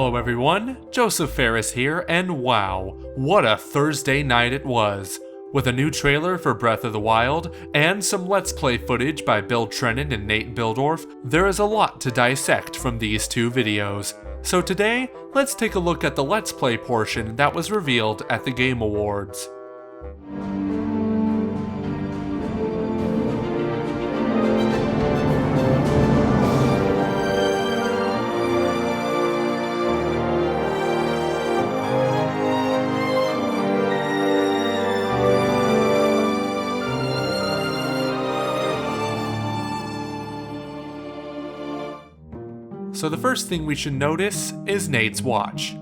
Hello everyone, Joseph Ferris here, and wow, what a Thursday night it was! With a new trailer for Breath of the Wild, and some Let's Play footage by Bill Trennan and Nate Bildorf, there is a lot to dissect from these two videos. So today, let's take a look at the Let's Play portion that was revealed at the Game Awards. So the first thing we should notice is Nate's watch.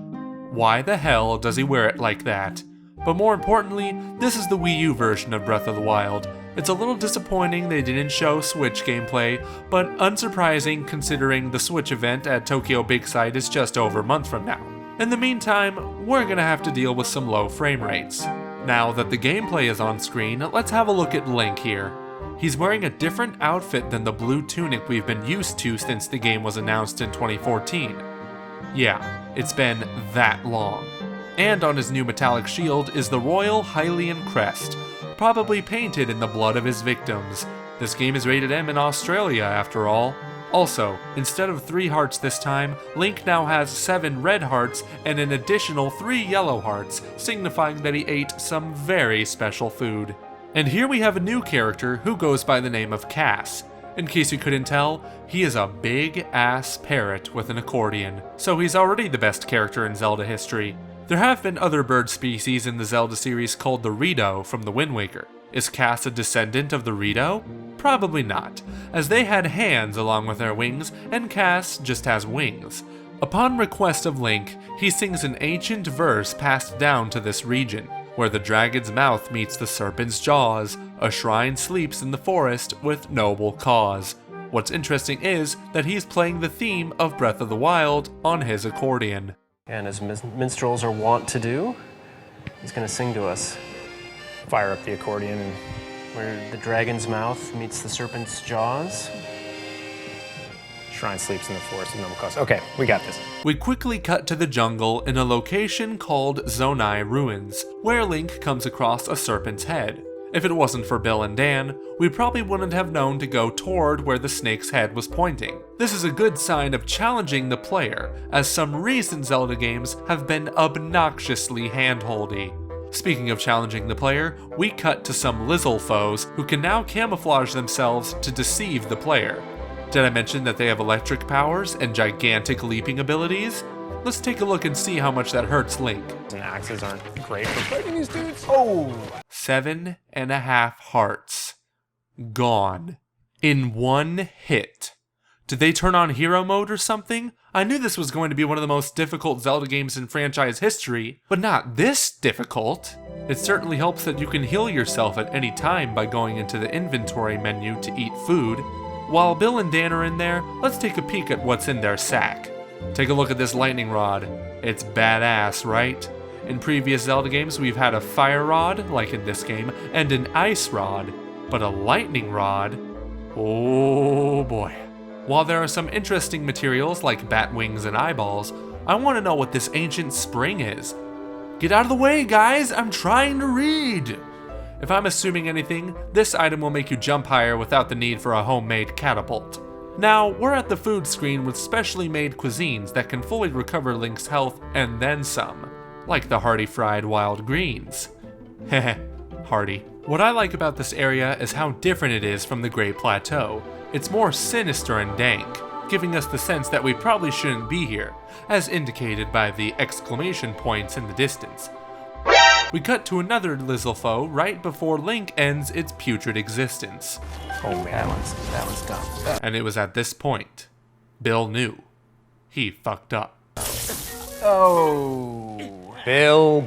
Why the hell does he wear it like that? But more importantly, this is the Wii U version of Breath of the Wild. It's a little disappointing they didn't show Switch gameplay, but unsurprising considering the Switch event at Tokyo Big Sight is just over a month from now. In the meantime, we're gonna have to deal with some low frame rates. Now that the gameplay is on screen, let's have a look at Link here. He's wearing a different outfit than the blue tunic we've been used to since the game was announced in 2014. Yeah, it's been that long. And on his new metallic shield is the royal Hylian crest, probably painted in the blood of his victims. This game is rated M in Australia after all. Also, instead of 3 hearts this time, Link now has 7 red hearts and an additional 3 yellow hearts, signifying that he ate some very special food. And here we have a new character who goes by the name of Cass. In case you couldn't tell, he is a big-ass parrot with an accordion, so he's already the best character in Zelda history. There have been other bird species in the Zelda series called the Rito from the Wind Waker. Is Cass a descendant of the Rito? Probably not, as they had hands along with their wings, and Cass just has wings. Upon request of Link, he sings an ancient verse passed down to this region. Where the dragon's mouth meets the serpent's jaws, a shrine sleeps in the forest with noble cause. What's interesting is that he's playing the theme of Breath of the Wild on his accordion. And as minstrels are wont to do, he's going to sing to us. Fire up the accordion. Where the dragon's mouth meets the serpent's jaws. Shrine sleeps in the forest with noble cause. Okay, we got this. We quickly cut to the jungle in a location called Zonai Ruins, where Link comes across a serpent's head. If it wasn't for Bill and Dan, we probably wouldn't have known to go toward where the snake's head was pointing. This is a good sign of challenging the player, as some recent Zelda games have been obnoxiously handholdy. Speaking of challenging the player, we cut to some Lizal foes who can now camouflage themselves to deceive the player. Did I mention that they have electric powers and gigantic leaping abilities? Let's take a look and see how much that hurts Link. And axes aren't great for fighting these dudes. Oh! 7.5 hearts. Gone. In one hit. Did they turn on hero mode or something? I knew this was going to be one of the most difficult Zelda games in franchise history, but not this difficult. It certainly helps that you can heal yourself at any time by going into the inventory menu to eat food. While Bill and Dan are in there, let's take a peek at what's in their sack. Take a look at this lightning rod. It's badass, right? In previous Zelda games, we've had a fire rod, like in this game, and an ice rod. But a lightning rod? Oh boy. While there are some interesting materials like bat wings and eyeballs, I want to know what this ancient spring is. Get out of the way, guys! I'm trying to read! If I'm assuming anything, this item will make you jump higher without the need for a homemade catapult. Now, we're at the food screen with specially made cuisines that can fully recover Link's health and then some, like the hearty fried wild greens. Heh, hearty. What I like about this area is how different it is from the Great Plateau. It's more sinister and dank, giving us the sense that we probably shouldn't be here, as indicated by the exclamation points in the distance. We cut to another Lizal foe right before Link ends its putrid existence. Oh man, that one's done. And it was at this point, Bill knew. He fucked up. Oh. Bill.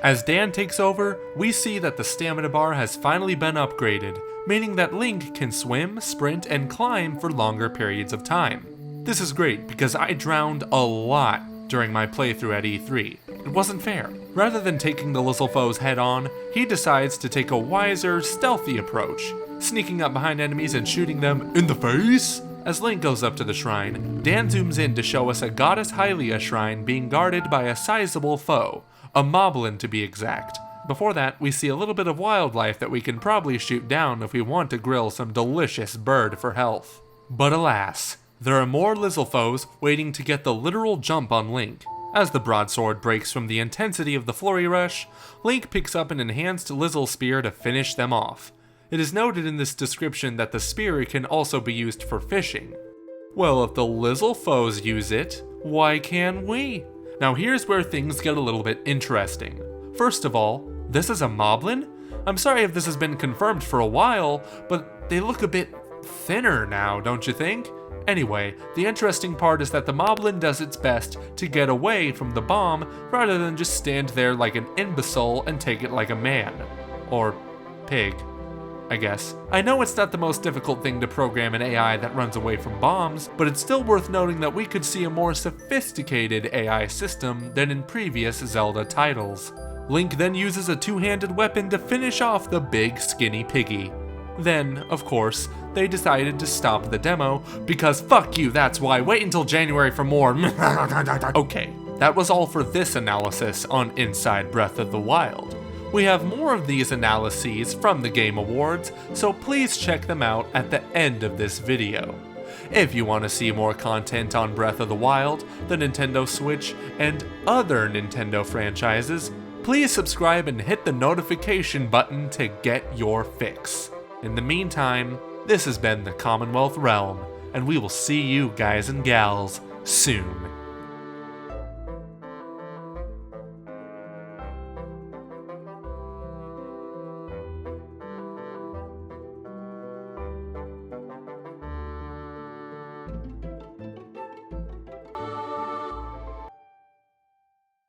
As Dan takes over, we see that the stamina bar has finally been upgraded, meaning that Link can swim, sprint, and climb for longer periods of time. This is great because I drowned a lot during my playthrough at E3. It wasn't fair. Rather than taking the Lizal foes head on, he decides to take a wiser, stealthy approach, sneaking up behind enemies and shooting them in the face. As Link goes up to the shrine, Dan zooms in to show us a goddess Hylia shrine being guarded by a sizable foe, a moblin to be exact. Before that, we see a little bit of wildlife that we can probably shoot down if we want to grill some delicious bird for health. But alas, there are more Lizal foes waiting to get the literal jump on Link. As the broadsword breaks from the intensity of the flurry rush, Link picks up an enhanced Lizal spear to finish them off. It is noted in this description that the spear can also be used for fishing. Well, if the Lizal foes use it, why can't we? Now here's where things get a little bit interesting. First of all, this is a moblin? I'm sorry if this has been confirmed for a while, but they look a bit thinner now, don't you think? Anyway, the interesting part is that the moblin does its best to get away from the bomb rather than just stand there like an imbecile and take it like a man. Or pig, I guess. I know it's not the most difficult thing to program an AI that runs away from bombs, but it's still worth noting that we could see a more sophisticated AI system than in previous Zelda titles. Link then uses a two-handed weapon to finish off the big skinny piggy. Then, of course, they decided to stop the demo because fuck you, that's why. Wait until January for more. Okay, that was all for this analysis on Inside Breath of the Wild. We have more of these analyses from the Game Awards, so please check them out at the end of this video. If you want to see more content on Breath of the Wild, the Nintendo Switch, and other Nintendo franchises, please subscribe and hit the notification button to get your fix. In the meantime, this has been the Commonwealth Realm, and we will see you guys and gals soon.